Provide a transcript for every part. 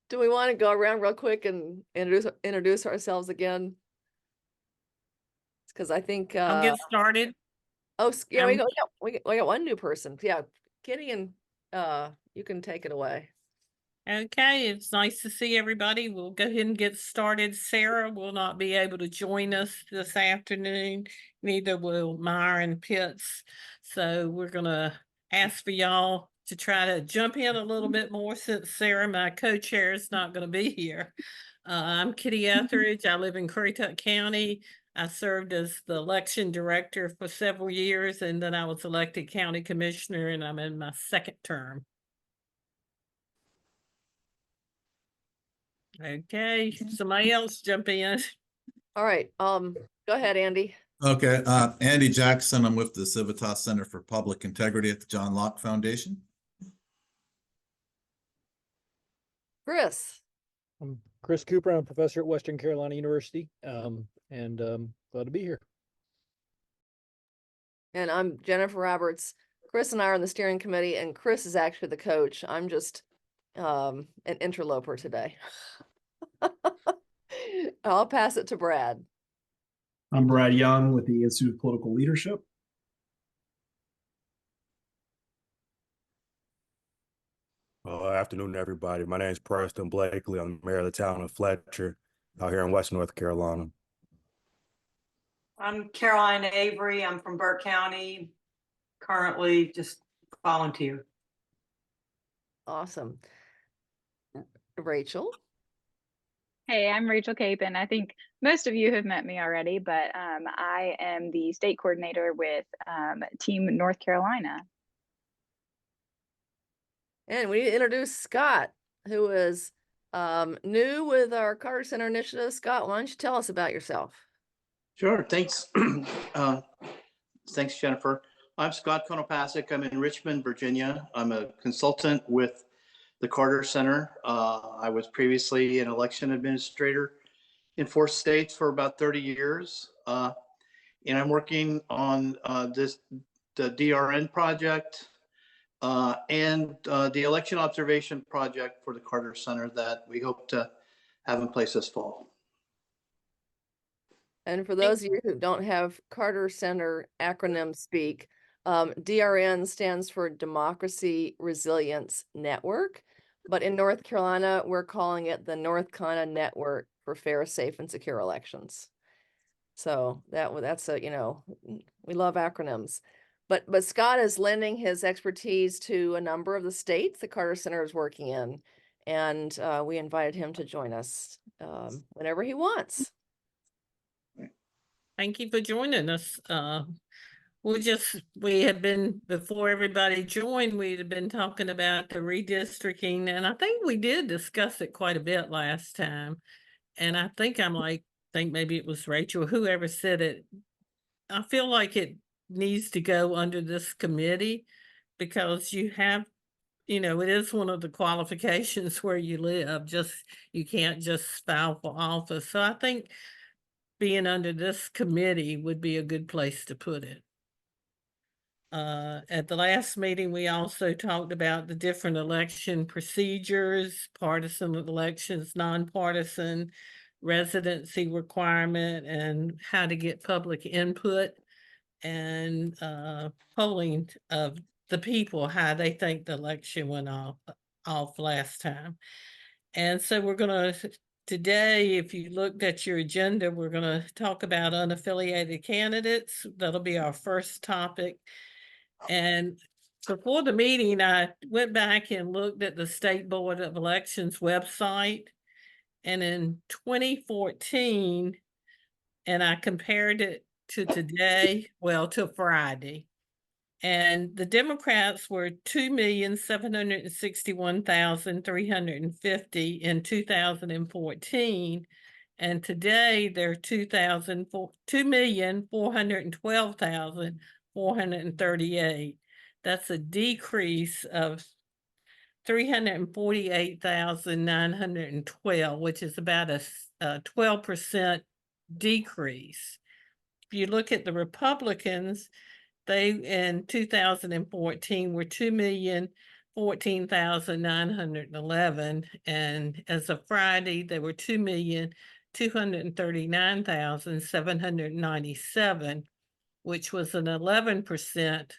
Do we want to go around real quick and introduce ourselves again? Because I think I'll get started. yeah, I'm we got one new person. Yeah, Kitty and you can take it away. okay. It's nice to see everybody. We'll go ahead and get started. Sarah will not be able to join us this afternoon. Neither will Myron Pitts. So we're gonna ask for y'all to try to jump in a little bit more since Sarah, my co-chair, is not going to be here. I'm Kitty Etheridge. I live in Currituck County. I served as the election director for several years, and then I was elected county commissioner, and I'm in my second term. Okay, somebody else jump in. All right. Go ahead, Andy. Okay, Andy Jackson. I'm with the Civitas Center for Public Integrity at the John Locke Foundation. Chris. I'm Chris Cooper. I'm a professor at Western Carolina University, and glad to be here. And I'm Jennifer Roberts. Chris and I are on the steering committee, and Chris is actually the coach. I'm just an interloper today. I'll pass it to Brad. I'm Brad Young with the Institute of Political Leadership. Afternoon, everybody. My name is Preston Blakely. I'm the mayor of the town of Fletcher out here in West North Carolina. I'm Caroline Avery. I'm from Burke County, currently just volunteer. Awesome. Rachel. Hey, I'm Rachel Capon. I think most of you have met me already, but I am the state coordinator with Team North Carolina. And we introduce Scott, who is new with our Carter Center initiative. Scott, why don't you tell us about yourself? Sure. Thanks. Thanks, Jennifer. I'm Scott Konopasek. I'm in Richmond, Virginia. I'm a consultant with the Carter Center. I was previously an election administrator in 4 states for about 30 years. And I'm working on the DRN project and the election observation project for the Carter Center that we hope to have in place this fall. And for those of you who don't have Carter Center acronym speak, DRN stands for Democracy Resilience Network. But in North Carolina, we're calling it the North Carolina Network for Fair, Safe, and Secure Elections. So that's a, we love acronyms. But Scott is lending his expertise to a number of the states the Carter Center is working in. And we invited him to join us whenever he wants. Thank you for joining us. We had been, before everybody joined, we had been talking about the redistricting, and I think we did discuss it quite a bit last time. And I think maybe it was Rachel, whoever said it. I feel like it needs to go under this committee because you have, it is one of the qualifications where you live. You can't just file for office. So I think being under this committee would be a good place to put it. At the last meeting, we also talked about the different election procedures, partisan elections, nonpartisan, residency requirement, and how to get public input and polling of the people, how they think the election went off last time. And so we're going to today, if you looked at your agenda, we're going to talk about unaffiliated candidates. That'll be our first topic. And before the meeting, I went back and looked at the State Board of Elections website. And in 2014, and I compared it to today, to Friday. And the Democrats were 2,761,350 in 2014. And today they're 2,412,438. That's a decrease of 348,912, which is about a 12% decrease. If you look at the Republicans, they in 2014 were 14,911, and as of Friday, there were 2,239,797, which was an 11%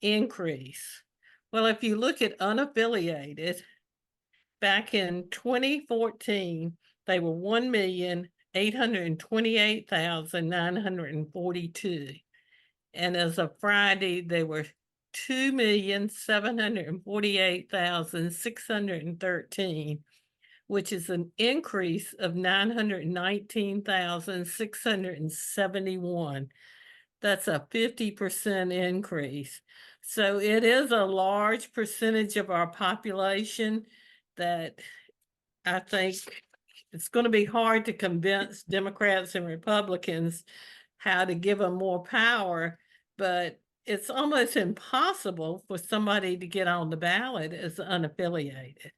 increase. Well, if you look at unaffiliated, back in 2014, they were 1,828,942. And as of Friday, they were 2,748,613, which is an increase of 919,671. That's a 50% increase. So it is a large percentage of our population that I think it's going to be hard to convince Democrats and Republicans how to give them more power, but it's almost impossible for somebody to get on the ballot as unaffiliated.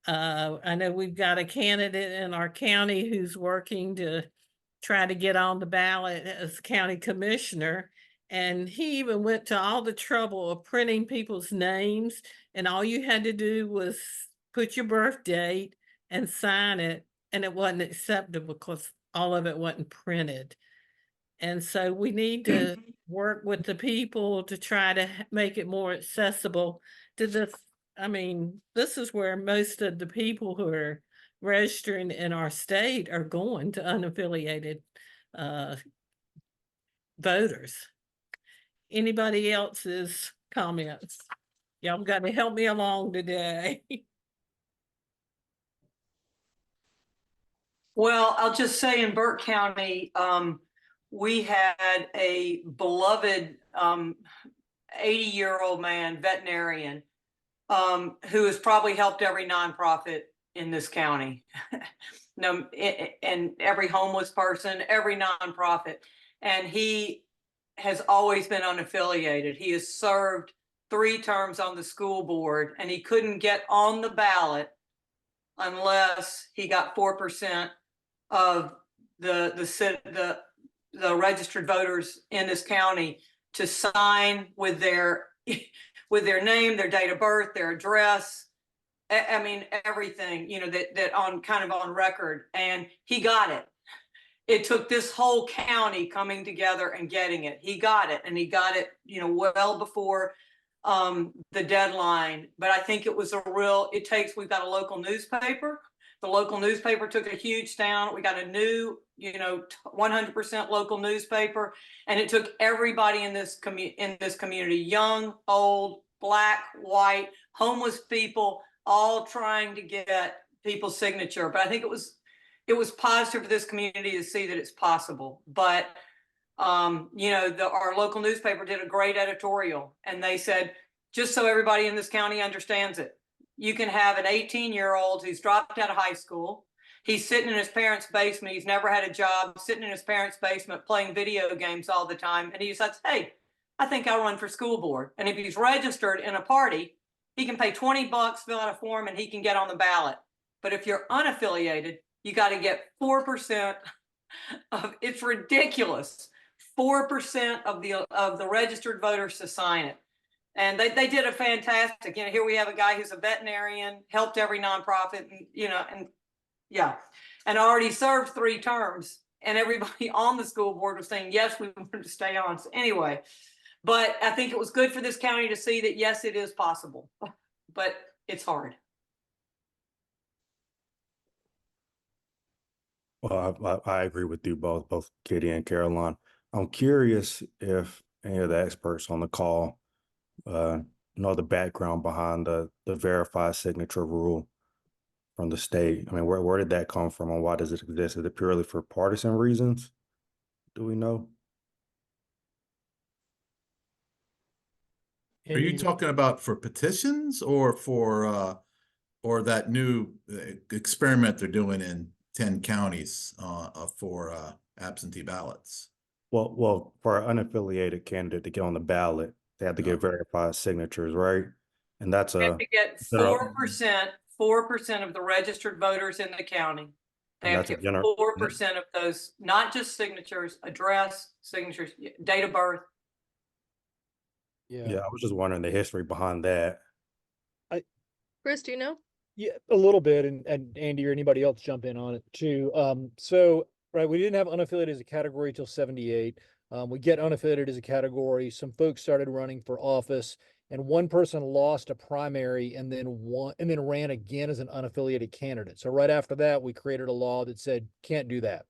I know we've got a candidate in our county who's working to try to get on the ballot as county commissioner. And he even went to all the trouble of printing people's names. And all you had to do was put your birth date and sign it. And it wasn't acceptable because all of it wasn't printed. And so we need to work with the people to try to make it more accessible to this. I mean, this is where most of the people who are registering in our state are going to unaffiliated voters. Anybody else's comments? Y'all got to help me along today. Well, I'll just say in Burke County, we had a beloved 80-year-old man, veterinarian, who has probably helped every nonprofit in this county. No, and every homeless person, every nonprofit. And he has always been unaffiliated. He has served 3 terms on the school board, and he couldn't get on the ballot unless he got 4% of the registered voters in this county to sign with their name, their date of birth, their address. I mean, everything, you know, that on kind of on record. And he got it. It took this whole county coming together and getting it. He got it, and he got it, you know, well before the deadline. But I think it was we've got a local newspaper. The local newspaper took a huge stand. We got a new, you know, 100% local newspaper, and it took everybody in this community, young, old, black, white, homeless people, all trying to get people's signature. But I think it was positive for this community to see that it's possible. But you know, our local newspaper did a great editorial, and they said, just so everybody in this county understands it, you can have an 18-year-old who's dropped out of high school. He's sitting in his parents' basement. He's never had a job, sitting in his parents' basement playing video games all the time. And he decides, hey, I think I'll run for school board. And if he's registered in a party, he can pay $20, fill out a form, and he can get on the ballot. But if you're unaffiliated, you got to get 4% of, it's ridiculous, 4% of the registered voters to sign it. And they did a fantastic, you know, here we have a guy who's a veterinarian, helped every nonprofit, and, you know, and yeah, and already served 3 terms, and everybody on the school board was saying, yes, we want to stay on. So anyway, but I think it was good for this county to see that, yes, it is possible, but it's hard. Well, I agree with you both Katie and Caroline. I'm curious if any of the experts on the call know the background behind the verified signature rule from the state. I mean, where did that come from, and why does it exist? Is it purely for partisan reasons? Do we know? Are you talking about for petitions or for or that new experiment they're doing in 10 counties for absentee ballots? Well, for an unaffiliated candidate to get on the ballot, they have to get verified signatures, right? And that's You have to get 4% of the registered voters in the county. They have to get 4% of those, not just signatures, address, signatures, date of birth. Yeah, I was just wondering the history behind that. Chris, do you know? Yeah, a little bit, and Andy or anybody else jump in on it too. So right, we didn't have unaffiliated as a category till 78. We get unaffiliated as a category. Some folks started running for office, and one person lost a primary and then ran again as an unaffiliated candidate. So right after that, we created a law that said can't do that.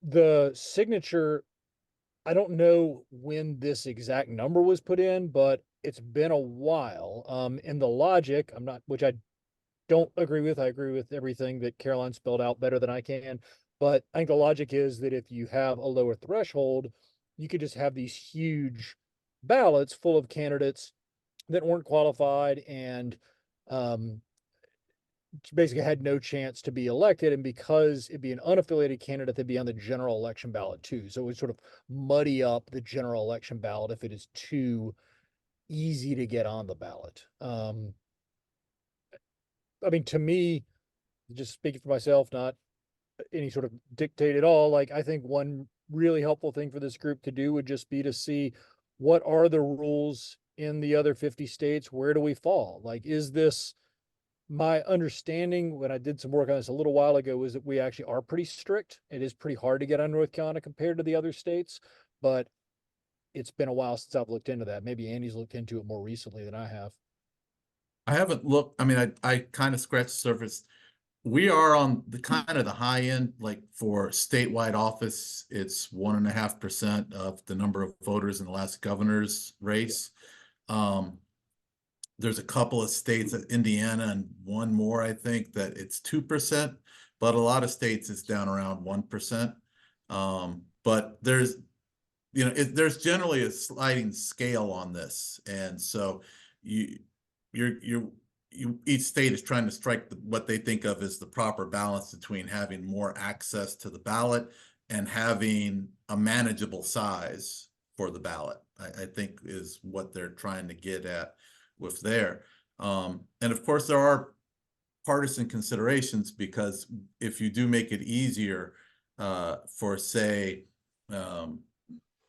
The signature, I don't know when this exact number was put in, but it's been a while. And the logic, which I don't agree with. I agree with everything that Caroline spelled out better than I can. But I think the logic is that if you have a lower threshold, you could just have these huge ballots full of candidates that weren't qualified and um, basically had no chance to be elected. And because it'd be an unaffiliated candidate, they'd be on the general election ballot too. So it would sort of muddy up the general election ballot if it is too easy to get on the ballot. I mean, to me, just speaking for myself, not any sort of dictate at all. Like, I think one really helpful thing for this group to do would just be to see what are the rules in the other 50 states? Where do we fall? Like, is this my understanding when I did some work on this a little while ago was that we actually are pretty strict. It is pretty hard to get on North Carolina compared to the other states, but it's been a while since I've looked into that. Maybe Andy's looked into it more recently than I have. I haven't looked, I mean, I kind of scratched the surface. We are on the kind of the high end, like for statewide office, it's 1.5% of the number of voters in the last governor's race. There's a couple of states, Indiana and one more, I think, that it's 2%, but a lot of states it's down around 1%. But there's, there's generally a sliding scale on this, and so each state is trying to strike what they think of as the proper balance between having more access to the ballot and having a manageable size for the ballot. I think is what they're trying to get at with there. And of course, there are partisan considerations, because if you do make it easier for, say,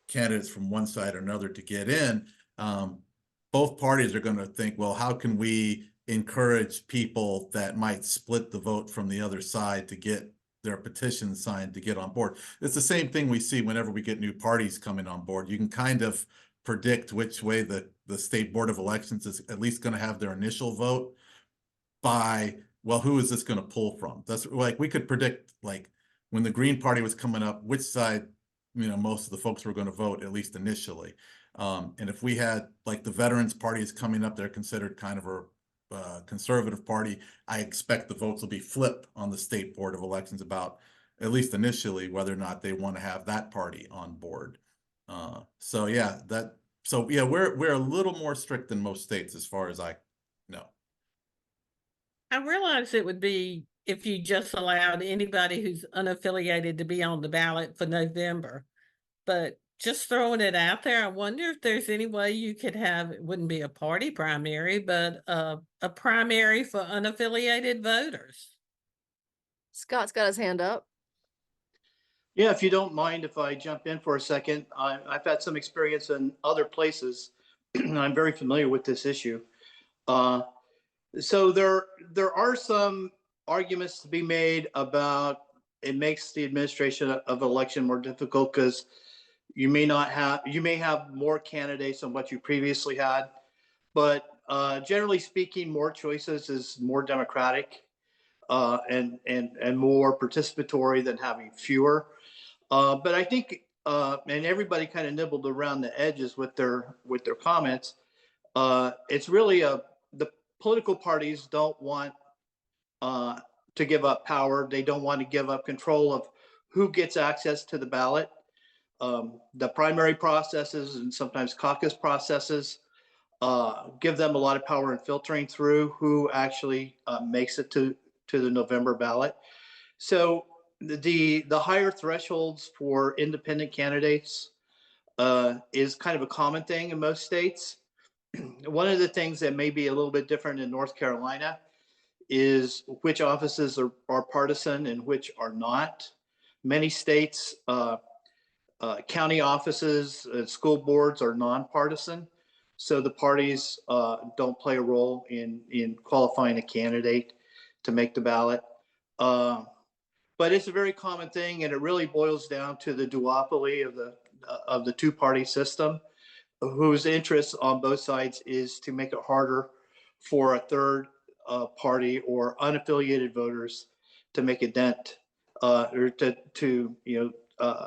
candidates from one side or another to get in, both parties are going to think, well, how can we encourage people that might split the vote from the other side to get their petition signed to get on board? It's the same thing we see whenever we get new parties coming on board. You can kind of predict which way the State Board of Elections is at least going to have their initial vote by, well, who is this going to pull from? That's like, we could predict, like, when the Green Party was coming up, which side, most of the folks were going to vote, at least initially. And if we had, like, the Veterans Party is coming up, they're considered kind of a conservative party. I expect the votes will be flipped on the State Board of Elections about, at least initially, whether or not they want to have that party on board. So yeah, we're a little more strict than most states as far as I know. I realize it would be if you just allowed anybody who's unaffiliated to be on the ballot for November, but just throwing it out there, I wonder if there's any way you could have, it wouldn't be a party primary, but a primary for unaffiliated voters. Scott's got his hand up. Yeah, if you don't mind if I jump in for a second, I've had some experience in other places. I'm very familiar with this issue. So there are some arguments to be made about it makes the administration of election more difficult because you may have more candidates than what you previously had, but generally speaking, more choices is more democratic and more participatory than having fewer. But I think, and everybody kind of nibbled around the edges with their comments. It's really the political parties don't want to give up power. They don't want to give up control of who gets access to the ballot. The primary processes and sometimes caucus processes give them a lot of power in filtering through who actually makes it to the November ballot. So the higher thresholds for independent candidates is kind of a common thing in most states. One of the things that may be a little bit different in North Carolina is which offices are partisan and which are not. Many states, county offices, school boards are nonpartisan. so the parties don't play a role in qualifying a candidate to make the ballot. But it's a very common thing, and it really boils down to the duopoly of the two-party system, whose interest on both sides is to make it harder for a third party or unaffiliated voters to make a dent or to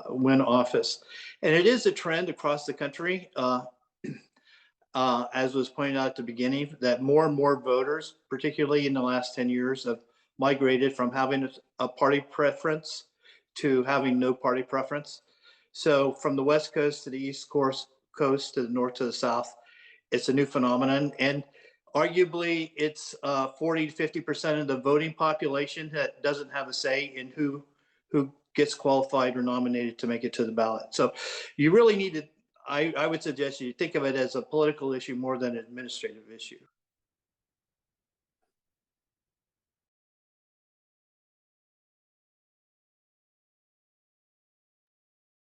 win office. And it is a trend across the country, as was pointed out at the beginning, that more and more voters, particularly in the last 10 years, have migrated from having a party preference to having no party preference. So from the West Coast to the East Coast to the North to the South, it's a new phenomenon. And arguably it's 40 to 50% of the voting population that doesn't have a say in who gets qualified or nominated to make it to the ballot. So you really need to, I would suggest you think of it as a political issue more than an administrative issue.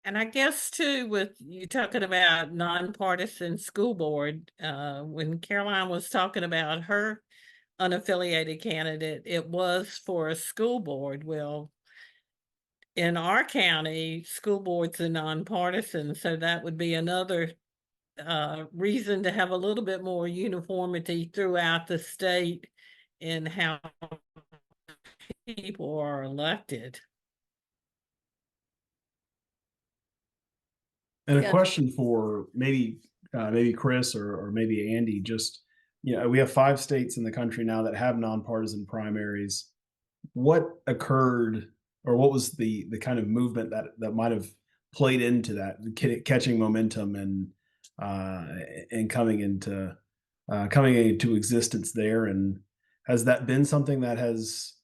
And I guess too, with you talking about nonpartisan school board, when Caroline was talking about her unaffiliated candidate, it was for a school board. Well, in our county, school boards are nonpartisan, so that would be another reason to have a little bit more uniformity throughout the state in how people are elected. And a Yeah. question for maybe Chris or maybe Andy, just, we have 5 states in the country now that have nonpartisan primaries. What occurred, or what was the kind of movement that might have played into that, catching momentum and coming into existence there? And has that been something that has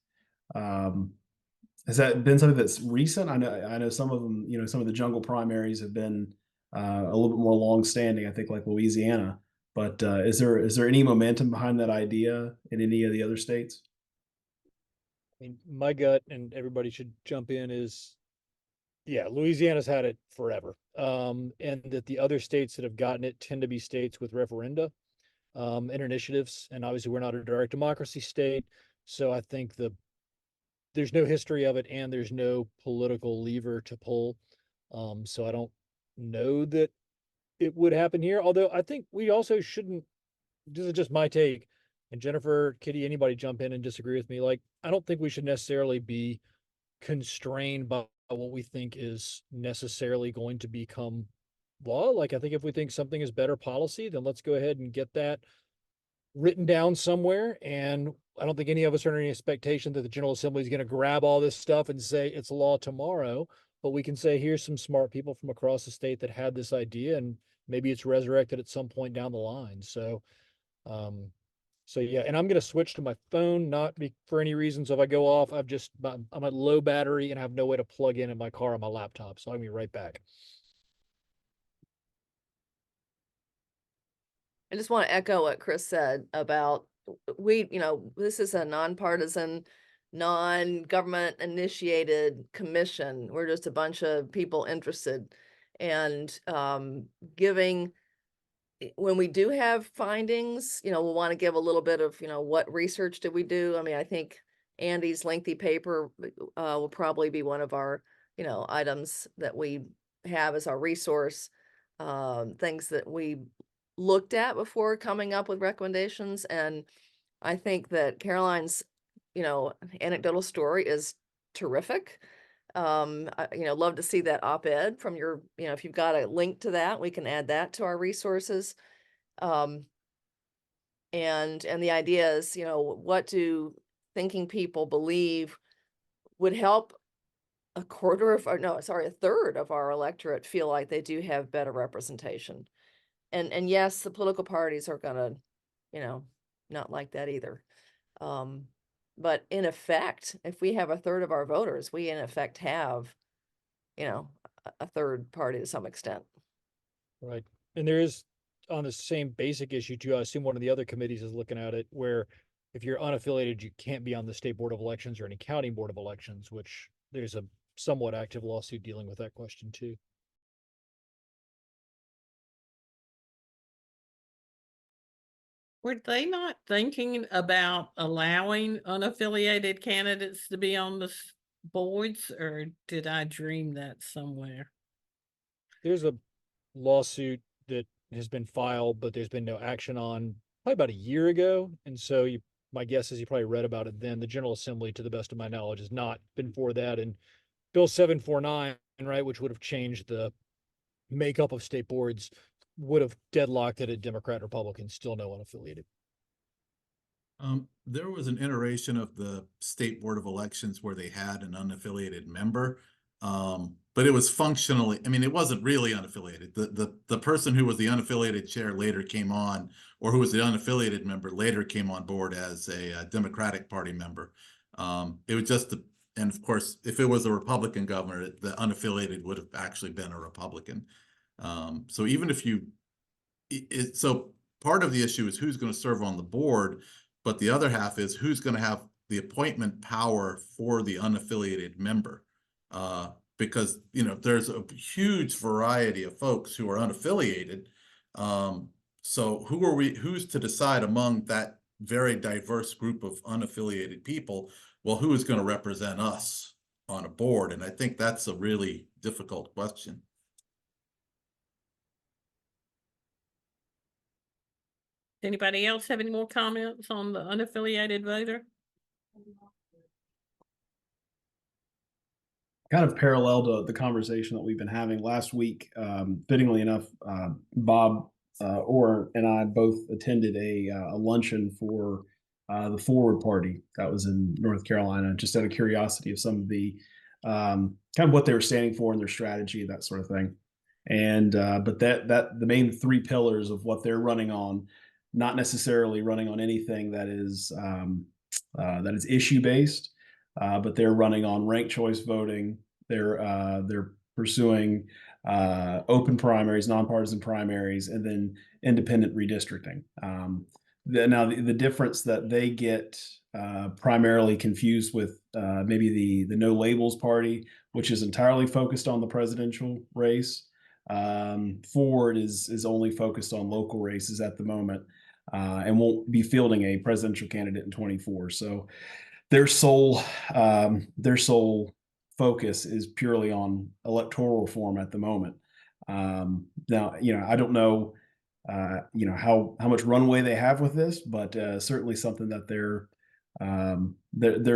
been something that's recent? I know some of them, some of the jungle primaries have been a little bit more long-standing, I think, like Louisiana. But is there any momentum behind that idea in any of the other states? I mean, my gut, and everybody should jump in, is, yeah, Louisiana's had it forever. And that the other states that have gotten it tend to be states with referenda, and initiatives. And obviously we're not a direct democracy state. So I think there's no history of it and there's no political lever to pull. So I don't know that it would happen here. Although I think we also shouldn't, this is just my take, and Jennifer, Kitty, anybody jump in and disagree with me. Like, I don't think we should necessarily be constrained by what we think is necessarily going to become law. Like, I think if we think something is better policy, then let's go ahead and get that written down somewhere. And I don't think any of us are under any expectation that the General Assembly is going to grab all this stuff and say it's law tomorrow. But we can say, here's some smart people from across the state that had this idea, and maybe it's resurrected at some point down the line. So yeah, and I'm going to switch to my phone, not for any reasons. If I go off, I'm at low battery and I have no way to plug in my car on my laptop. So I'll be right back. I just want to echo what Chris said about this is a nonpartisan, non-government initiated commission. We're just a bunch of people interested, and giving, when we do have findings, we'll want to give a little bit of, what research did we do? I mean, I think Andy's lengthy paper will probably be one of our, items that we have as our resource, things that we looked at before coming up with recommendations. And I think that Caroline's, anecdotal story is terrific. Love to see that op-ed from your, if you've got a link to that, we can add that to our resources. And the idea is, what do thinking people believe would help a third of our electorate feel like they do have better representation. And yes, the political parties are gonna, not like that either. But in effect, if we have a third of our voters, we in effect have, a third party to some extent. Right. And there is, on the same basic issue too, I assume one of the other committees is looking at it, where if you're unaffiliated, you can't be on the state board of elections or any county board of elections, which there's a somewhat active lawsuit dealing with that question too. Were they not thinking about allowing unaffiliated candidates to be on the boards, or did I dream that somewhere? There's a lawsuit that has been filed, but there's been no action on probably about a year ago. And so my guess is you probably read about it then. The General Assembly, to the best of my knowledge, has not been for that. And Bill 749, right, which would have changed the makeup of state boards, would have deadlocked it at Democrat, Republican, still no unaffiliated. There was an iteration of the State Board of Elections where they had an unaffiliated member. But it was functionally, I mean, it wasn't really unaffiliated. The person who was the unaffiliated chair later came on, or who was the unaffiliated member later came on board as a Democratic Party member. It was just and of course, if it was a Republican governor, the unaffiliated would have actually been a Republican. So even if so part of the issue is who's going to serve on the board, but the other half is who's going to have the appointment power for the unaffiliated member. Because, there's a huge variety of folks who are unaffiliated. So who's to decide among that very diverse group of unaffiliated people, well, who is going to represent us on a board? And I think that's a really difficult question. Anybody else have any more comments on the unaffiliated voter? Kind of parallel to the conversation that we've been having last week. Fittingly enough, Bob Orr and I both attended a luncheon for the Forward Party that was in North Carolina, just out of curiosity of some of the kind of what they were standing for and their strategy, that sort of thing. And but that the main three pillars of what they're running on, not necessarily running on anything that is issue based. But they're running on ranked choice voting. They're pursuing open primaries, nonpartisan primaries, and then independent redistricting. Now the difference that they get primarily confused with maybe the No Labels Party, which is entirely focused on the presidential race. Forward is only focused on local races at the moment, and won't be fielding a presidential candidate in 24. So their sole focus is purely on electoral reform at the moment. Now, I don't know, how much runway they have with this, but certainly something that they're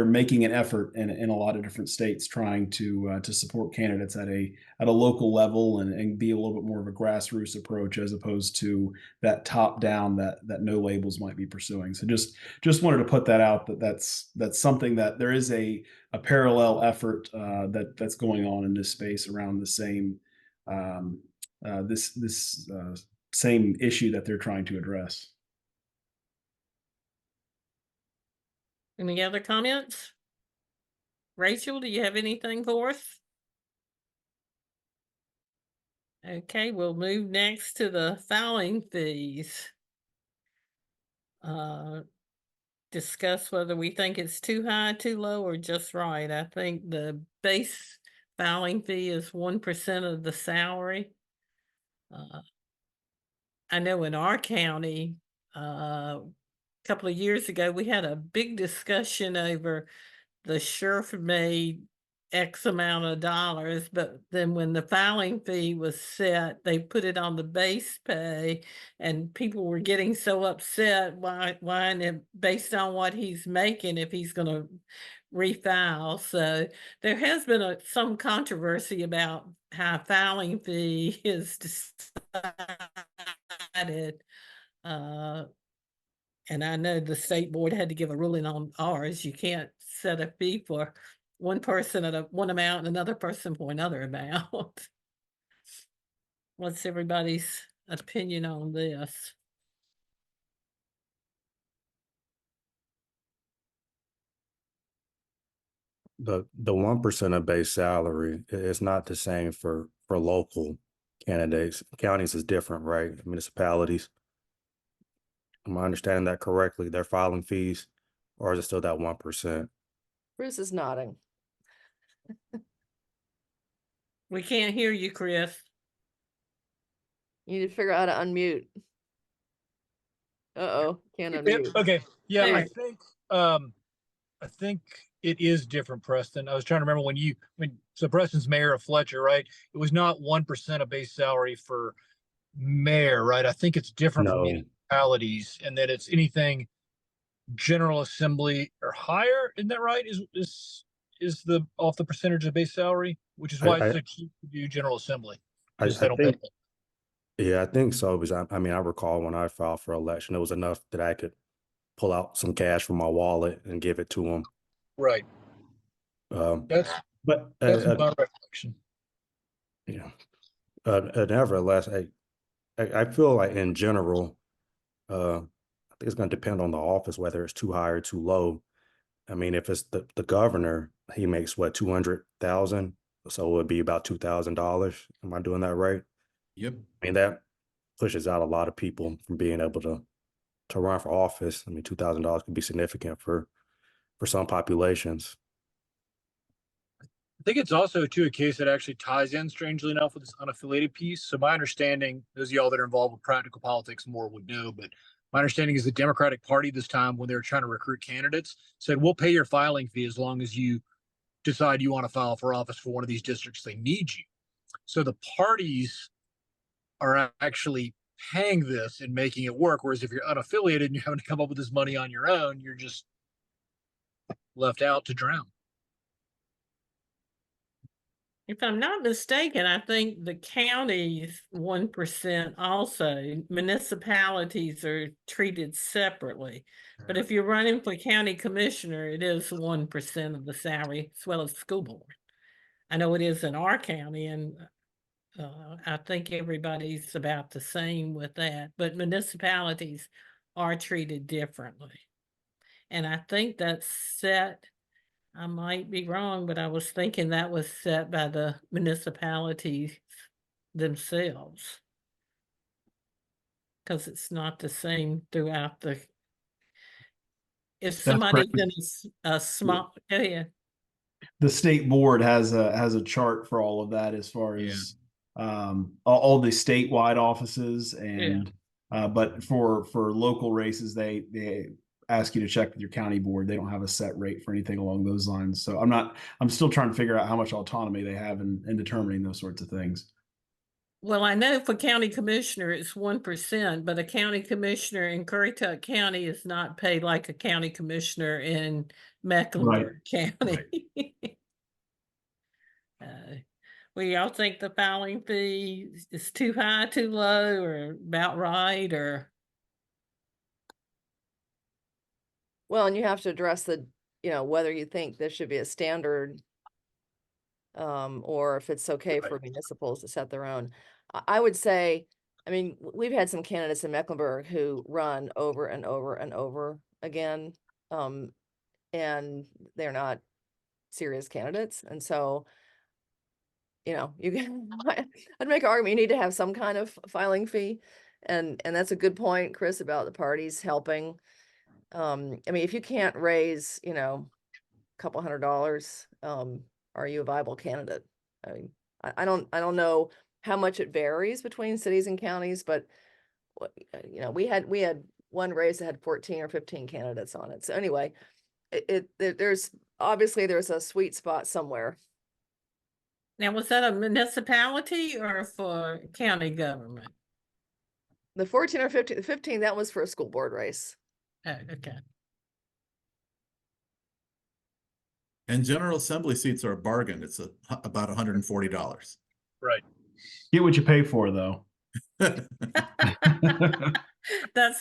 making an effort in a lot of different states, trying to support candidates at a local level and be a little bit more of a grassroots approach, as opposed to that top down that No Labels might be pursuing. So just wanted to put that out, that's something that there is a parallel effort that's going on in this space around the same same issue that they're trying to address. Any other comments? Rachel, do you have anything for us? Okay, we'll move next to the filing fees. Discuss whether we think it's too high, too low, or just right. I think the base filing fee is 1% of the salary. I know in our county, a couple of years ago, we had a big discussion over the sheriff made X amount of dollars, but then when the filing fee was set, they put it on the base pay, and people were getting so upset, why based on what he's making if he's going to refile. So there has been some controversy about how filing fee is decided. And I know the state board had to give a ruling on ours. You can't set a fee for one person at one amount and another person for another amount. What's everybody's opinion on this? The 1% of base salary is not the same for local candidates. Counties is different, right? Municipalities. Am I understanding that correctly? Their filing fees, or is it still that 1%? Bruce is nodding. We can't hear you, Chris. You need to figure out how to unmute. Uh-oh, can't Yep, unmute. okay, yeah, There. I think it is different, Preston. I was trying to remember so Preston's mayor of Fletcher, right? It was not 1% of base salary for mayor, right? I think it's different for No, municipalities, and that it's anything general assembly or higher. Isn't that right? Is the off the percentage of base salary, which is why it's I so cheap to do general assembly I, because I they don't pay. think yeah, I think so. Because I mean, I recall when I filed for election, it was enough that I could pull out some cash from my wallet and give it to them. Right. Um, That's but that's my recollection. yeah, nevertheless, I feel like in general, I think it's going to depend on the office whether it's too high or too low. I mean, if it's the governor, he makes what 200,000, so it would be about $2,000. Am I doing that right? Yep. I mean, that pushes out a lot of people from being able to run for office. I mean, $2,000 could be significant for some populations. I think it's also too a case that actually ties in strangely enough with this unaffiliated piece. So my understanding, those of y'all that are involved with practical politics more would know, but my understanding is the Democratic Party this time, when they were trying to recruit candidates, said we'll pay your filing fee as long as you decide you want to file for office for one of these districts. They need you. So the parties are actually paying this and making it work. Whereas if you're unaffiliated and you're having to come up with this money on your own, you're just left out to drown. If I'm not mistaken, I think the counties 1% also. Municipalities are treated separately. But if you're running for county commissioner, it is 1% of the salary as well as school board. I know it is in our county, and I think everybody's about the same with that. But municipalities are treated differently. And I think that's set. I might be wrong, but I was thinking that was set by the municipalities themselves. Because it's not the same throughout the. If somebody's correct. in a small, go ahead. The state board has a chart for all of that as far as all the statewide offices and but for local races they ask you to check with your county board. They don't have a set rate for anything along those lines. So I'm still trying to figure out how much autonomy they have in determining those sorts of things. Well, I know for county commissioner, it's 1%, but a county commissioner in Currituck County is not paid like a county commissioner in Mecklenburg County. Well, y'all think the filing fee is too high, too low, or about right, or? Well, and you have to address whether you think this should be a standard, or if it's okay for municipals to set their own. I would say, I mean, we've had some candidates in Mecklenburg who run over and over and over again, and they're not serious candidates. And so, you can, I'd make an argument, you need to have some kind of filing fee. And that's a good point, Chris, about the parties helping. I mean, if you can't raise, a couple $100, are you a viable candidate? I mean, I don't know how much it varies between cities and counties, but we had one race that had 14 or 15 candidates on it. So anyway, there's a sweet spot somewhere. Now, was that a municipality or for county government? The 14 or 15, that was for a school board race. Oh, okay. And General Assembly seats are a bargain. It's about $140. Right. Get what you pay for, though. That's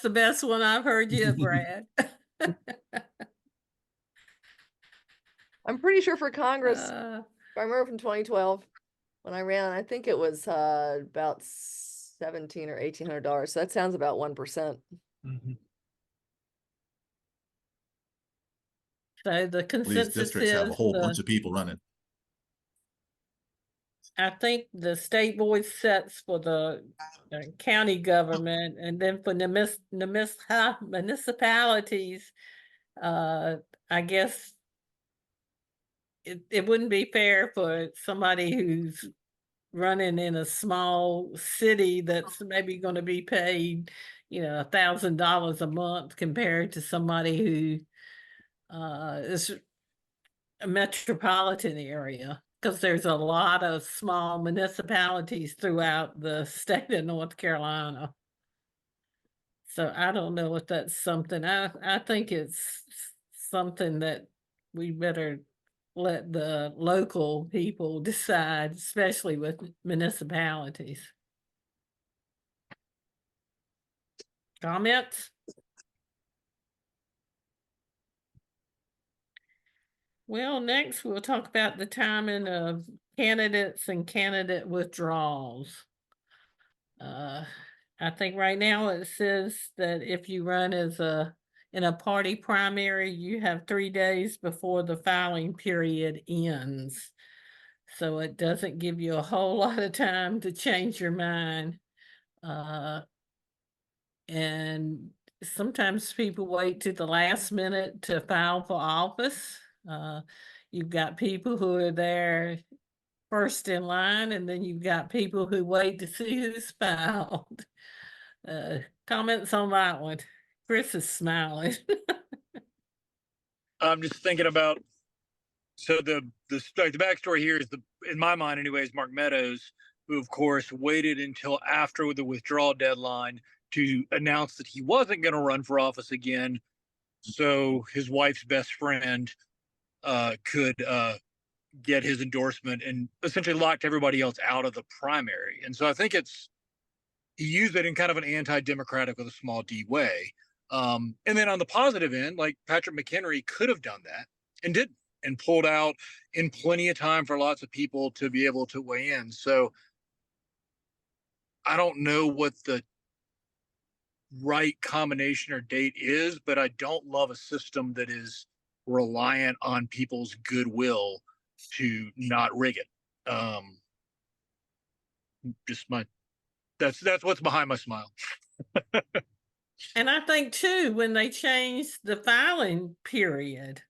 the best one I've heard yet, Brad. I'm pretty sure for Congress, if I remember from 2012, when I ran, I think it was about $1,700 or $1,800. So that sounds about 1%. Mm-hmm. So the These consensus districts have a is whole bunch of people running. I think the state board sets for the county government, and then for municipalities, I guess it wouldn't be fair for somebody who's running in a small city that's maybe going to be paid, $1,000 a month compared to somebody who is a metropolitan area, because there's a lot of small municipalities throughout the state of North Carolina. So I don't know if that's something, I think it's something that we better let the local people decide, especially with municipalities. Comments? Well, next we'll talk about the timing of candidates and candidate withdrawals. I think right now it says that if you run in a party primary, you have 3 days before the filing period ends. So it doesn't give you a whole lot of time to change your mind. And sometimes people wait to the last minute to file for office. You've got people who are there first in line, and then you've got people who wait to see who's filed. Comments on that one? Chris is smiling. I'm just thinking about, so the backstory here is, in my mind anyways, Mark Meadows, who of course waited until after the withdrawal deadline to announce that he wasn't going to run for office again, so his wife's best friend could get his endorsement, and essentially locked everybody else out of the primary. And so I think he used it in kind of an anti-democratic with a small d way. And then on the positive end, like Patrick McHenry could have done that and didn't, and pulled out in plenty of time for lots of people to be able to weigh in. So I don't know what the right combination or date is, but I don't love a system that is reliant on people's goodwill to not rig it. That's what's behind my smile. And I think too, when they changed the filing period,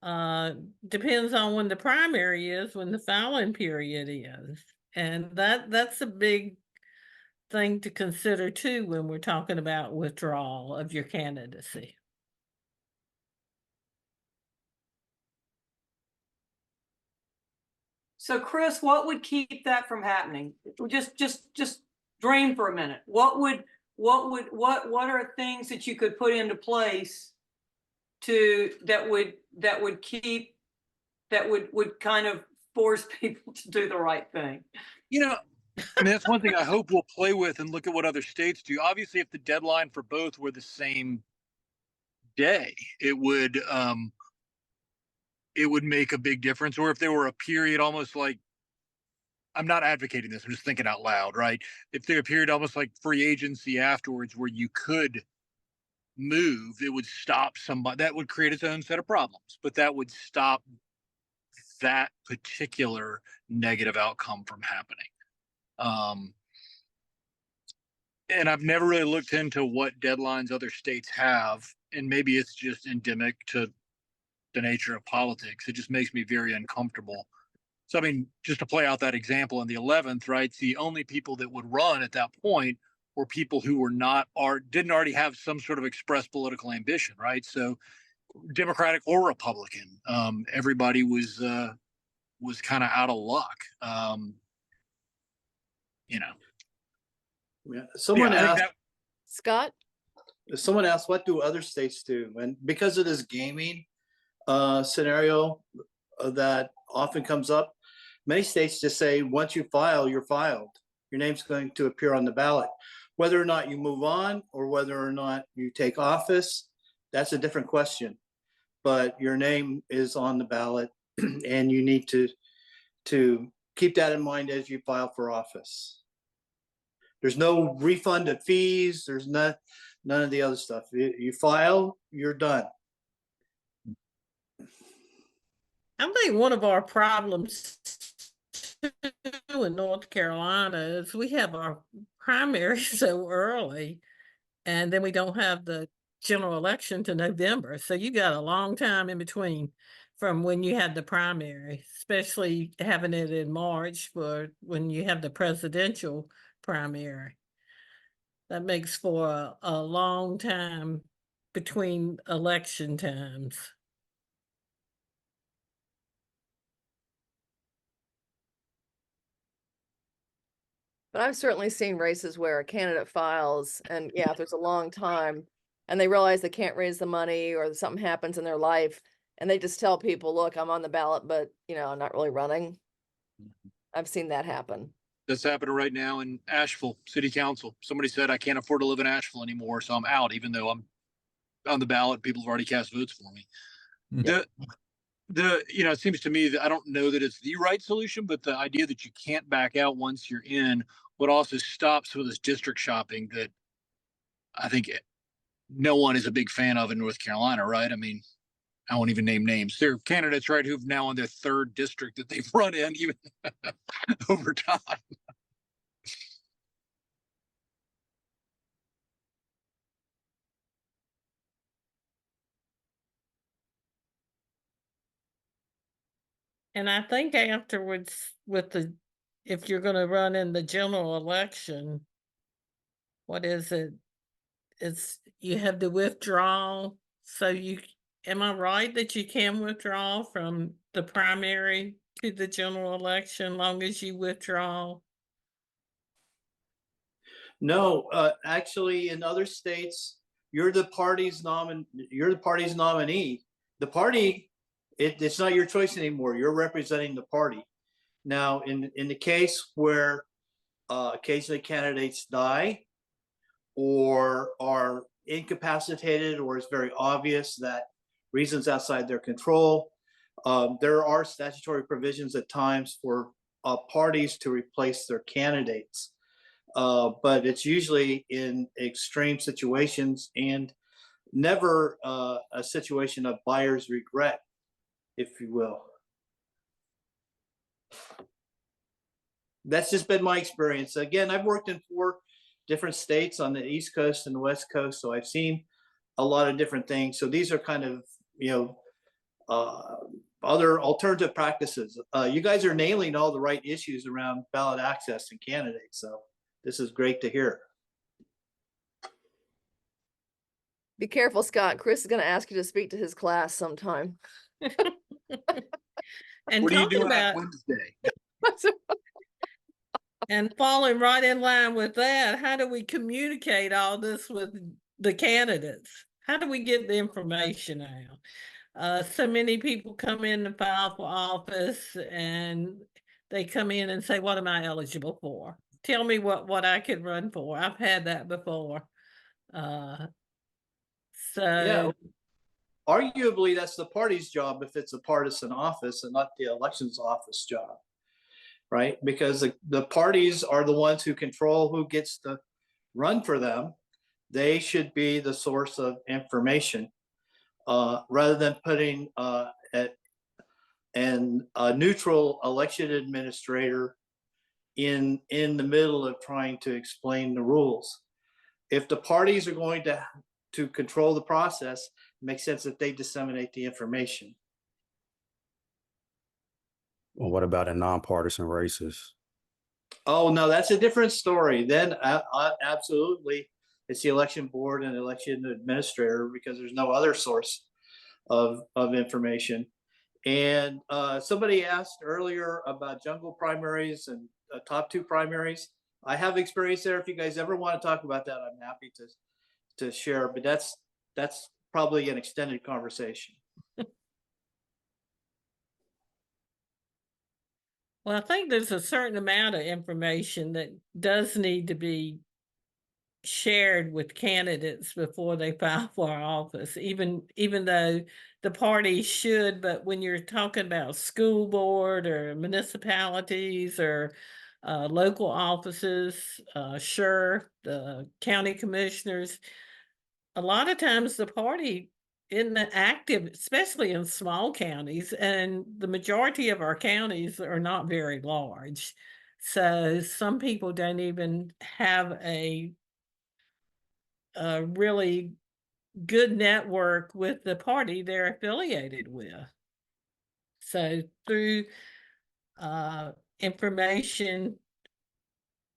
depends on when the primary is, when the filing period is. And that's a big thing to consider too when we're talking about withdrawal of your candidacy. So Chris, what would keep that from happening? Just dream for a minute. What are things that you could put into place that would kind of force people to do the right thing? I mean, that's one thing I hope we'll play with and look at what other states do. Obviously, if the deadline for both were the same day, it would make a big difference. Or if there were a period almost like, I'm not advocating this, I'm just thinking out loud, right? If there appeared almost like free agency afterwards where you could move, it would stop somebody. That would create its own set of problems, but that would stop that particular negative outcome from happening. And I've never really looked into what deadlines other states have, and maybe it's just endemic to the nature of politics. It just makes me very uncomfortable. So, I mean, just to play out that example in the 11th, right? The only people that would run at that point were people who were didn't already have some sort of expressed political ambition, right? So, Democratic or Republican, everybody was kind of out of luck. Yeah. Someone asked, Scott? what do other states do? And because of this gaming scenario that often comes up, many states just say, once you file, you're filed. Your name's going to appear on the ballot. Whether or not you move on or whether or not you take office, that's a different question. But your name is on the ballot, and you need to keep that in mind as you file for office. There's no refund of fees. There's none of the other stuff. You file, you're done. I think one of our problems too in North Carolina is we have our primary so early, and then we don't have the general election to November. So you got a long time in between from when you had the primary, especially having it in March for when you have the presidential primary. That makes for a long time between election times. But I've certainly seen races where a candidate files and yeah, if there's a long time and they realize they can't raise the money or something happens in their life and they just tell people, look, I'm on the ballot, but I'm not really running. I've seen that happen. That's happening right now in Asheville City Council. Somebody said, I can't afford to live in Asheville anymore, so I'm out, even though I'm on the ballot. People have already cast votes for me. It seems to me that I don't know that it's the right solution, but the idea that you can't back out once you're in would also stop some of this district shopping that I think no one is a big fan of in North Carolina, right? I mean, I won't even name names. There are candidates, right, who've now on their third district that they've run in even over time. And I think afterwards if you're gonna run in the general election, what is it? You have to withdraw, so am I right that you can withdraw from the primary to the general election, long as you withdraw? No, actually, in other states, you're the party's nominee. The party, it's not your choice anymore. You're representing the party. Now, in the case where occasionally candidates die or are incapacitated, or it's very obvious that reasons outside their control, there are statutory provisions at times for parties to replace their candidates. But it's usually in extreme situations and never a situation of buyer's regret, if you will. That's just been my experience. Again, I've worked in 4 different states on the East Coast and the West Coast, so I've seen a lot of different things. So these are kind of, other alternative practices. You guys are nailing all the right issues around ballot access and candidates. So this is great to hear. Be careful, Scott. Chris is going to ask you to speak to his class sometime. And What are you talking doing on about Wednesday? and falling right in line with that, how do we communicate all this with the candidates? How do we get the information out? So many people come in to file for office and they come in and say, what am I eligible for? Tell me what I could run for. I've had that before. Yeah, So arguably that's the party's job if it's a partisan office and not the elections office job, right? Because the parties are the ones who control who gets to run for them. They should be the source of information rather than putting a neutral election administrator in the middle of trying to explain the rules. If the parties are going to control the process, it makes sense that they disseminate the information. Well, what about in nonpartisan races? Oh, no, that's a different story. Then absolutely, it's the election board and election administrator, because there's no other source of information. And somebody asked earlier about jungle primaries and top 2 primaries. I have experience there. If you guys ever want to talk about that, I'm happy to share. But that's probably an extended conversation. well, I think there's a certain amount of information that does need to be shared with candidates before they file for office, even though the party should. But when you're talking about school board or municipalities or local offices, sure, the county commissioners, a lot of times the party isn't active, especially in small counties, and the majority of our counties are not very large. So some people don't even have a really good network with the party they're affiliated with. So through information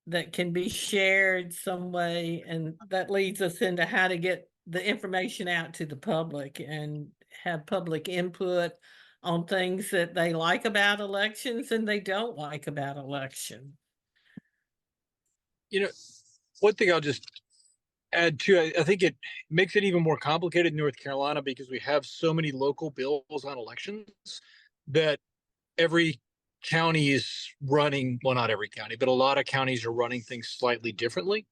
that can be shared some way, and that leads us into how to get the information out to the public and have public input on things that they like about elections and they don't like about election. You know, one thing I'll just add to, I think it makes it even more complicated in North Carolina because we have so many local bills on elections that every county is running, well, not every county, but a lot of counties are running things slightly differently.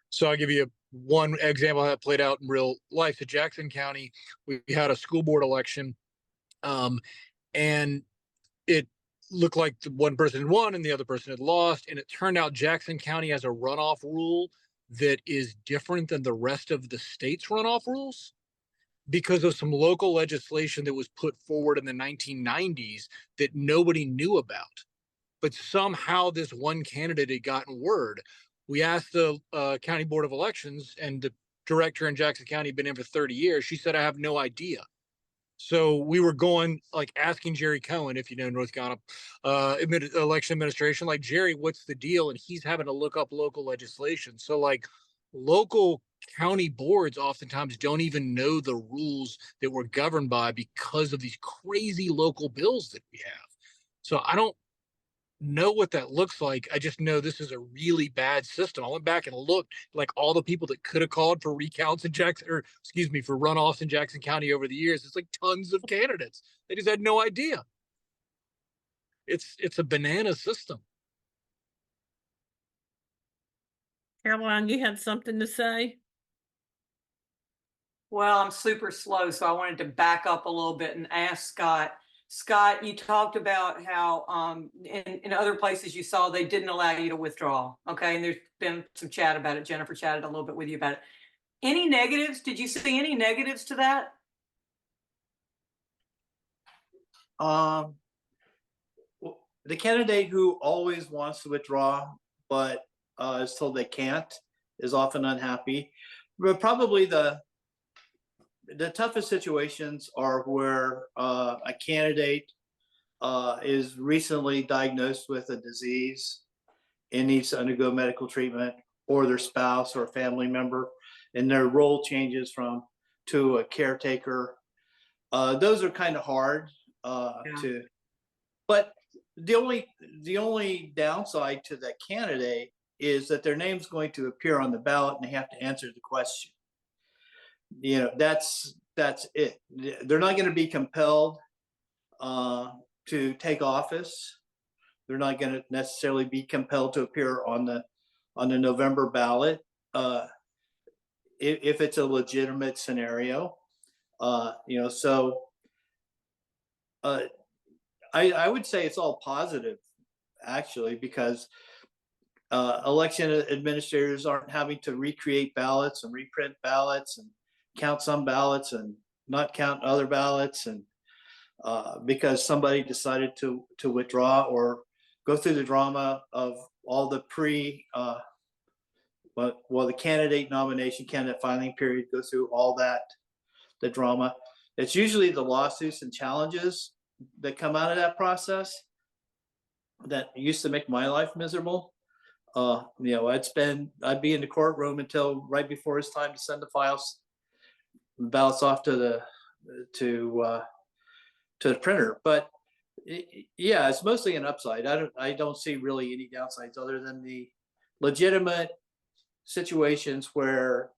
So I'll give you one example that played out in real life. In Jackson County, we had a school board election, and it looked like the one person had won and the other person had lost. And it turned out Jackson County has a runoff rule that is different than the rest of the state's runoff rules because of some local legislation that was put forward in the 1990s that nobody knew about. But somehow this one candidate had gotten word. We asked the County Board of Elections, and the director in Jackson County had been in for 30 years. She said, I have no idea. So we were going, like, asking Jerry Cohen, if you know North Carolina election administration, like, Jerry, what's the deal? And he's having to look up local legislation. So, like, local county boards oftentimes don't even know the rules that we're governed by because of these crazy local bills that we have. So I don't know what that looks like. I just know this is a really bad system. I went back and looked like all the people that could have called for recounts in Jackson, or excuse me, for runoffs in Jackson County over the years. It's like tons of candidates. They just had no idea. It's a banana system. Caroline, you had something to say? Well, I'm super slow, so I wanted to back up a little bit and ask Scott. Scott, you talked about how in other places you saw they didn't allow you to withdraw. Okay, and there's been some chat about it. Jennifer chatted a little bit with you about it. Any negatives? Did you see any negatives to that? The candidate who always wants to withdraw but is told they can't is often unhappy. But probably the toughest situations are where a candidate is recently diagnosed with a disease and needs to undergo medical treatment, or their spouse or family member, and their role changes to a caretaker. Those are kind of hard to, but the only downside to that candidate is that their name's going to appear on the ballot and they have to answer the question. You know, that's it. They're not going to be compelled to take office. They're not going to necessarily be compelled to appear on the November ballot if it's a legitimate scenario. You know, so I would say it's all positive, actually, because election administrators aren't having to recreate ballots and reprint ballots and count some ballots and not count other ballots, and because somebody decided to withdraw or go through the drama of all the the candidate nomination, candidate filing period, go through all that, the drama. It's usually the lawsuits and challenges that come out of that process that used to make my life miserable. You know, I'd be in the courtroom until right before it's time to send the ballots off to the printer. But yeah, it's mostly an upside. I don't see really any downsides other than the legitimate situations where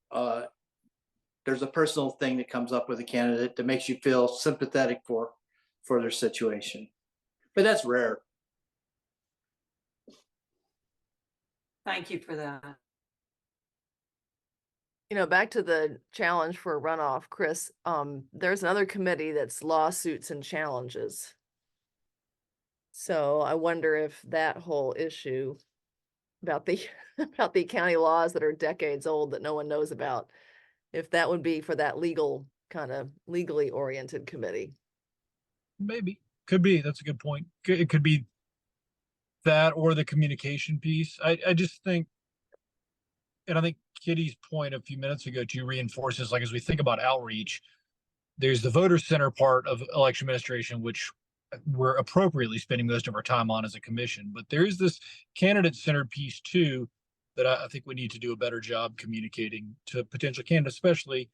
there's a personal thing that comes up with a candidate that makes you feel sympathetic for their situation. But that's rare. Thank you for that. You know, back to the challenge for runoff, Chris, there's another committee that's lawsuits and challenges. So I wonder if that whole issue about the about the county laws that are decades old that no one knows about, if that would be for that legally oriented committee. Maybe. Could be. That's a good point. It could be that or the communication piece. I just think, and I think Kitty's point a few minutes ago too reinforces, like, as we think about outreach, there's the voter center part of election administration, which we're appropriately spending most of our time on as a commission, but there is this candidate centered piece too, that I think we need to do a better job communicating to potential candidates, especially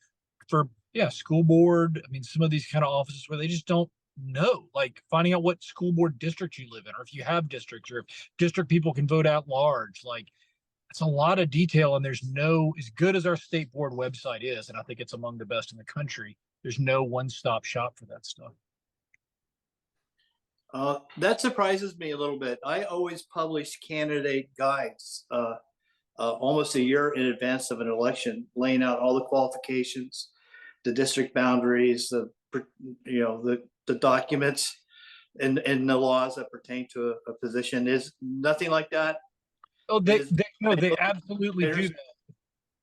for, yeah, school board. I mean, some of these kind of offices where they just don't know, like finding out what school board district you live in, or if you have districts, or if district people can vote at large. Like, it's a lot of detail, and there's no, as good as our state board website is, and I think it's among the best in the country, there's no one-stop shop for that stuff. That surprises me a little bit. I always publish candidate guides almost a year in advance of an election, laying out all the qualifications, the district boundaries, the documents and the laws that pertain to a position. Is nothing like that? Oh, Is- they absolutely do that.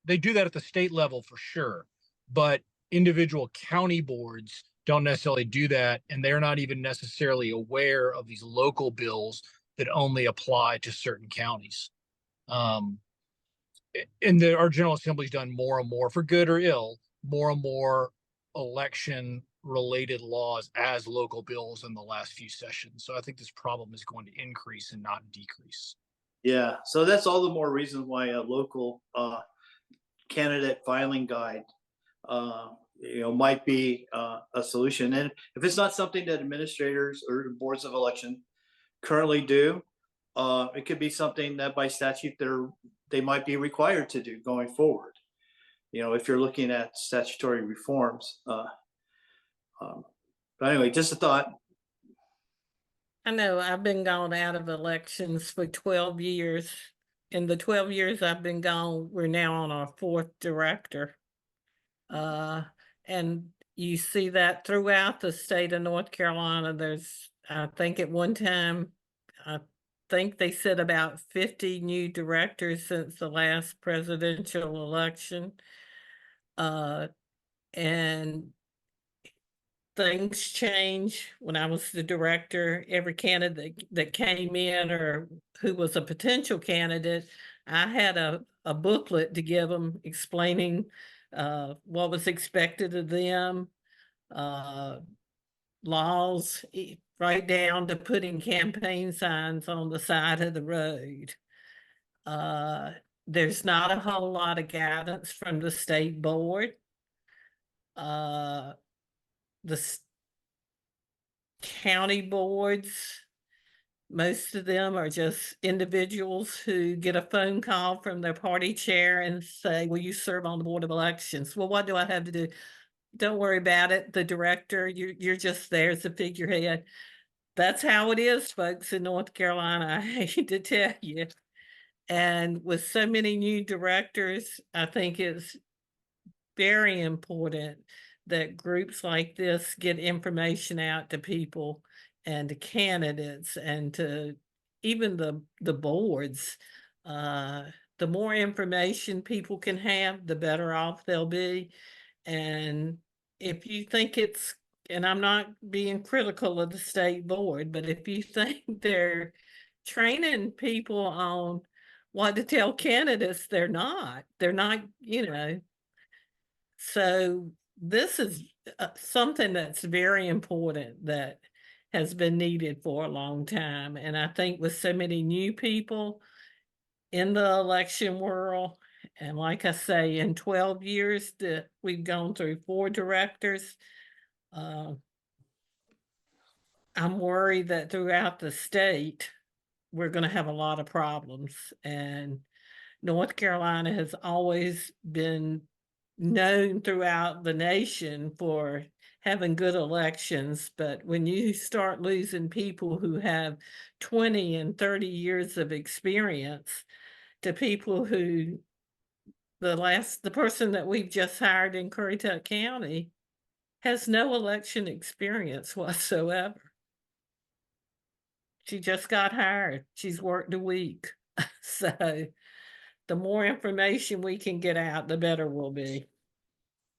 They do that at the state level for sure, but individual county boards don't necessarily do that, and they're not even necessarily aware of these local bills that only apply to certain counties. And our General Assembly's done more and more, for good or ill, more and more election related laws as local bills in the last few sessions. So I think this problem is going to increase and not decrease. Yeah, so that's all the more reason why a local candidate filing guide might be a solution. And if it's not something that administrators or boards of election currently do, it could be something that by statute they might be required to do going forward. If you're looking at statutory reforms. But anyway, just a thought. I know I've been gone out of elections for 12 years. In the 12 years I've been gone, we're now on our 4th director. And you see that throughout the state of North Carolina. There's, I think at one time, I think they said about 50 new directors since the last presidential election. And things change. When I was the director, every candidate that came in or who was a potential candidate, I had a booklet to give them explaining what was expected of them, laws, right down to putting campaign signs on the side of the road. There's not a whole lot of guidance from the state board. The county boards, most of them are just individuals who get a phone call from their party chair and say, will you serve on the Board of Elections? Well, what do I have to do? Don't worry about it. The director, you're just there as a figurehead. That's how it is, folks, in North Carolina. I hate to tell you. And with so many new directors, I think it's very important that groups like this get information out to people and to candidates and to even the boards. The more information people can have, the better off they'll be. And if you think it's, and I'm not being critical of the state board, but if you think they're training people on what to tell candidates, they're not, so this is something that's very important that has been needed for a long time. And I think with so many new people in the election world, and like I say, in 12 years that we've gone through 4 directors, I'm worried that throughout the state, we're going to have a lot of problems. And North Carolina has always been known throughout the nation for having good elections, but when you start losing people who have 20 and 30 years of experience to people who the person that we've just hired in Currituck County has no election experience whatsoever. She just got hired. She's worked a week. So the more information we can get out, the better we'll be.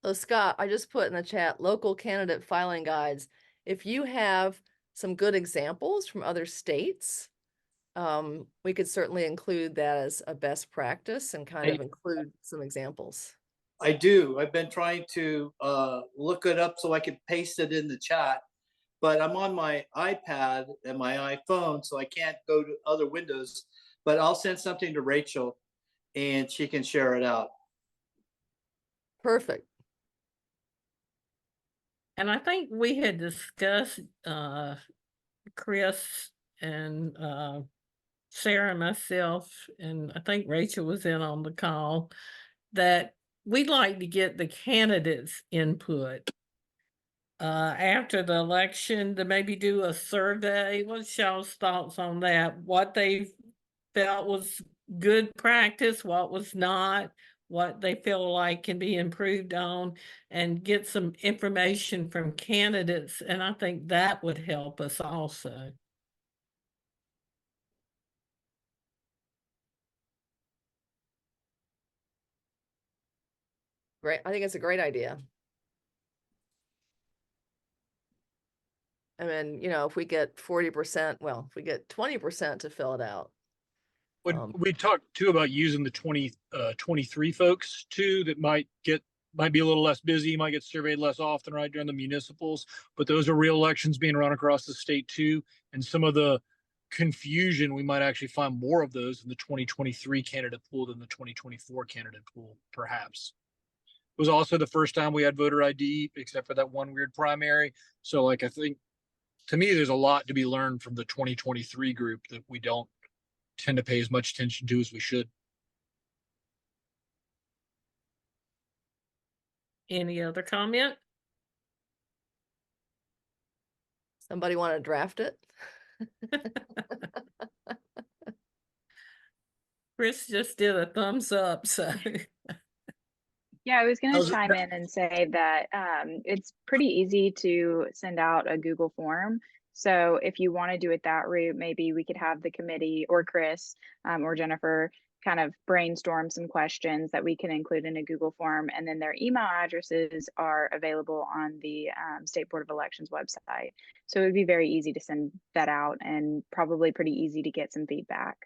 So Scott, I just put in the chat, local candidate filing guides. If you have some good examples from other states, we could certainly include that as a best practice and kind of include some examples. I do. I've been trying to look it up so I can paste it in the chat, but I'm on my iPad and my iPhone, so I can't go to other windows. But I'll send something to Rachel, and she can share it out. Perfect. And I think we had discussed, Chris and, Sarah and myself, and I think Rachel was in on the call, that we'd like to get the candidates' input. After the election, to maybe do a survey. What's y'all's thoughts on that? What they felt was good practice, what was not, what they feel like can be improved on, and get some information from candidates. And I think that would help us also. Great. I think it's a great idea. And then, you know, if we get 40%, well, if we get 20% to fill it out. When we talked too about using the 23 folks too, that might be a little less busy, might get surveyed less often, right, during the municipals, but those are real elections being run across the state too. And some of the confusion, we might actually find more of those in the 2023 candidate pool than the 2024 candidate pool, perhaps. It was also the first time we had voter ID, except for that one weird primary. So like, I think, to me, there's a lot to be learned from the 2023 group that we don't tend to pay as much attention to as we should. Any other comment? Somebody want to draft it? Chris just did a thumbs up, so. Yeah, I was going How's to it- chime in and say that it's pretty easy to send out a Google form. So if you want to do it that route, maybe we could have the committee or Chris or Jennifer kind of brainstorm some questions that we can include in a Google form. And then their email addresses are available on the State Board of Elections website. So it would be very easy to send that out and probably pretty easy to get some feedback.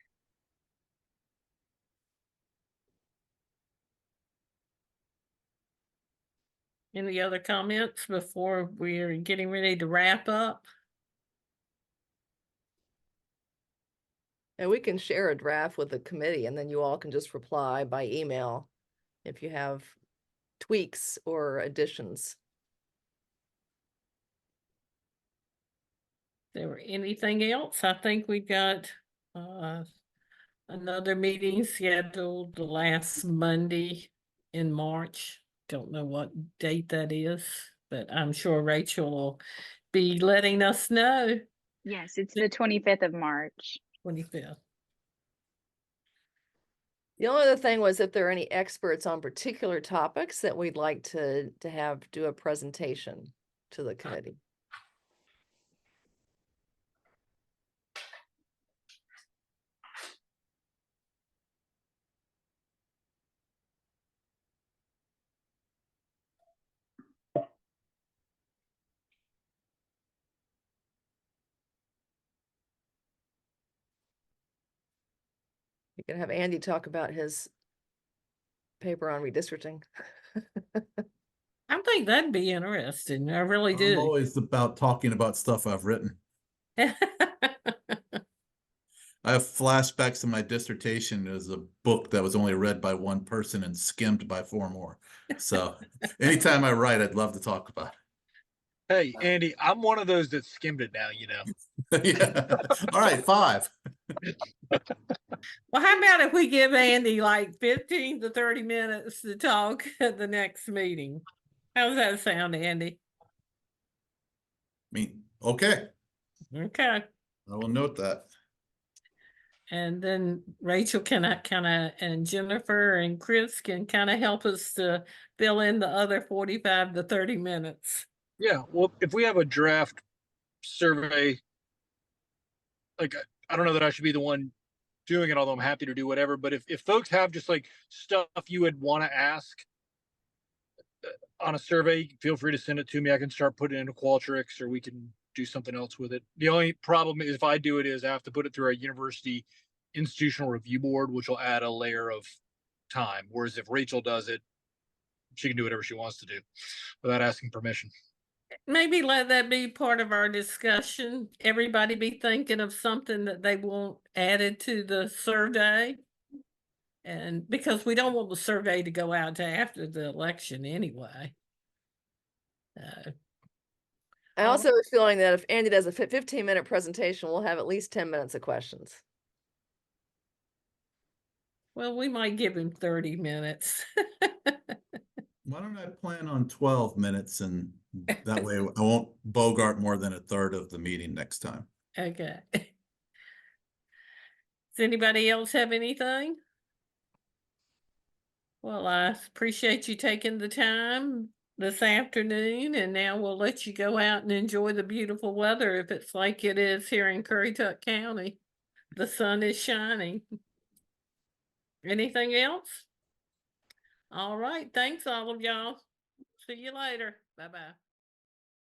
Any other comments before we're getting ready to wrap up? And we can share a draft with the committee and then you all can just reply by email if you have tweaks or additions. There were anything else? I think we got another meeting scheduled the last Monday in March. Don't know what date that is, but I'm sure Rachel will be letting us know. Yes, it's the 25th of March. 25th. The only other thing was if there are any experts on particular topics that we'd like to have do a presentation to the committee. You can have Andy talk about his paper on redistricting. I think that'd be interesting. I really I'm do. always about talking about stuff I've written. I have flashbacks to my dissertation as a book that was only read by one person and skimmed by 4 more. So anytime I write, I'd love to talk about Hey, Andy, I'm one of those that skimmed it now, you know. it. Yeah. All right, 5. Well, how about if we give Andy like 15 to 30 minutes to talk at the next meeting? How's that sound, Andy? I mean, okay, Okay. I will note that. And then Rachel can and Jennifer and Chris can kind of help us to fill in the other 45 to 30 minutes. Yeah, well, if we have a draft survey, like, I don't know that I should be the one doing it, although I'm happy to do whatever, but if folks have just like stuff you would want to ask on a survey, feel free to send it to me. I can start putting it into Qualtrics or we can do something else with it. The only problem is if I do it is I have to put it through our university institutional review board, which will add a layer of time. Whereas if Rachel does it, she can do whatever she wants to do without asking permission. Maybe let that be part of our discussion. Everybody be thinking of something that they want added to the survey. And because we don't want the survey to go out to after the election anyway. I also have a feeling that if Andy does a 15-minute presentation, we'll have at least 10 minutes of questions. Well, we might give him 30 minutes. Why don't I plan on 12 minutes, and that way I won't bogart more than a third of the meeting next time. Okay. Does anybody else have anything? Well, I appreciate you taking the time this afternoon, and now we'll let you go out and enjoy the beautiful weather if it's like it is here in Currituck County. The sun is shining. Anything else? All right. Thanks, all of y'all. See you later. Bye-bye.